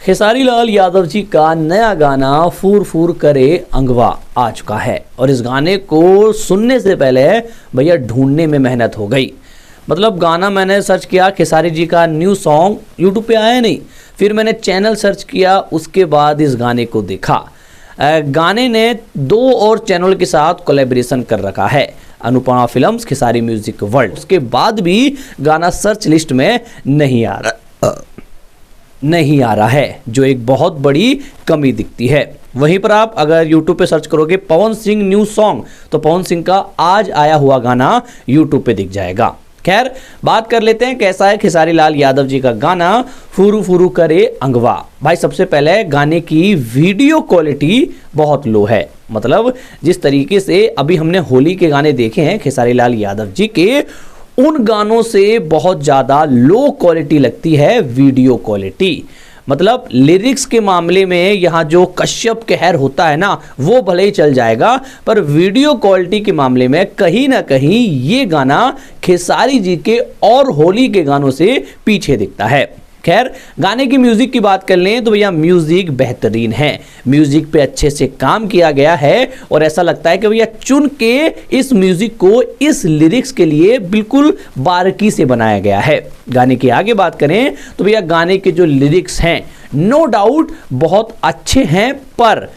खेसारी लाल यादव जी का नया गाना फूर फूर करे अंगवा आ चुका है और इस गाने को सुनने से पहले भैया ढूंढने में मेहनत हो गई। मतलब गाना मैंने सर्च किया, खेसारी जी का न्यू सॉन्ग यूट्यूब पे आया नहीं, फिर मैंने चैनल सर्च किया, उसके बाद इस गाने को देखा। गाने ने 2 और चैनल के साथ कोलैबोरेशन कर रखा है, Anupama films, Khesari music world. उसके बाद भी गाना सर्च लिस्ट में नहीं आ रहा है, जो एक बहुत बड़ी कमी दिखती है। वहीं पर आप अगर YouTube पे सर्च करोगे पवन सिंह न्यू सॉन्ग, तो पवन सिंह का आज आया हुआ गाना YouTube पे दिख जाएगा। खैर, बात कर लेते हैं कैसा है खेसारी लाल यादव जी का गाना फुरू फुरू करे अंगवा। भाई सबसे पहले गाने की वीडियो क्वालिटी बहुत लो है। मतलब जिस तरीके से अभी हमने होली के गाने देखे हैं खेसारी लाल यादव जी के, उन गानों से बहुत ज़्यादा लो क्वालिटी लगती है वीडियो क्वालिटी। मतलब लिरिक्स के मामले में यहाँ जो कश्यप कहर होता है ना, वो भले ही चल जाएगा, पर वीडियो क्वालिटी के मामले में कहीं ना कहीं ये गाना खेसारी जी के और होली के गानों से पीछे दिखता है। खैर, गाने की म्यूजिक की बात कर लें तो भैया म्यूजिक बेहतरीन है, म्यूजिक पे अच्छे से काम किया गया है और ऐसा लगता है कि भैया चुन के इस म्यूजिक को इस लिरिक्स के लिए बिल्कुल बारीकी से बनाया गया है। गाने की आगे बात करें तो भैया गाने के जो लिरिक्स हैं नो डाउट बहुत अच्छे हैं, पर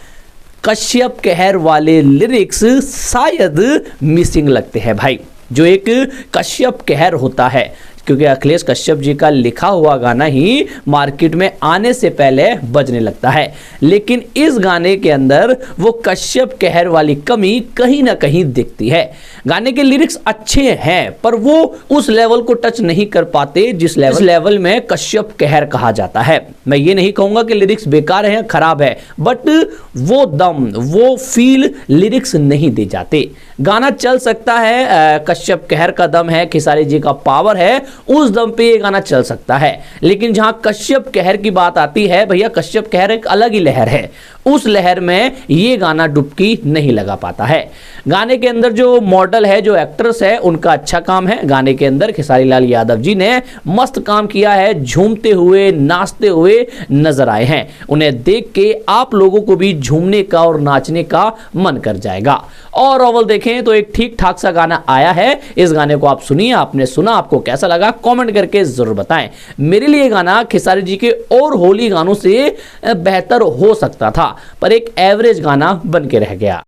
कश्यप कहर वाले लिरिक्स शायद मिसिंग लगते हैं भाई। जो एक कश्यप कहर होता है, क्योंकि अखिलेश कश्यप जी का लिखा हुआ गाना ही मार्केट में आने से पहले बजने लगता है, लेकिन इस गाने के अंदर वो कश्यप कहर वाली कमी कहीं ना कहीं दिखती है। गाने के लिरिक्स अच्छे हैं, पर वो उस लेवल को टच नहीं कर पाते जिस लेवल में कश्यप कहर कहा जाता है। मैं ये नहीं कहूँगा कि लिरिक्स बेकार है, खराब है, बट वो दम, वो फील लिरिक्स नहीं दे जाते। गाना चल सकता है, कश्यप कहर का दम है, खेसारी जी का पावर है, उस दम पे ये गाना चल सकता है। लेकिन जहां कश्यप कहर की बात आती है, भैया कश्यप कहर एक अलग ही लहर है, उस लहर में ये गाना डुबकी नहीं लगा पाता है। गाने के अंदर जो मॉडल है, जो एक्ट्रेस है, उनका अच्छा काम है। गाने के अंदर खेसारी लाल यादव जी ने मस्त काम किया है, झूमते हुए नाचते हुए नजर आए हैं। उन्हें देख के आप लोगों को भी झूमने का और नाचने का मन कर जाएगा। और ओवरऑल देखें तो एक ठीक ठाक सा गाना आया है। इस गाने को आप सुनिए, आपने सुना, आपको कैसा लगा कमेंट करके जरूर बताएं। मेरे लिए गाना खेसारी जी के और होली गानों से बेहतर हो सकता था, पर एक एवरेज गाना बन के रह गया।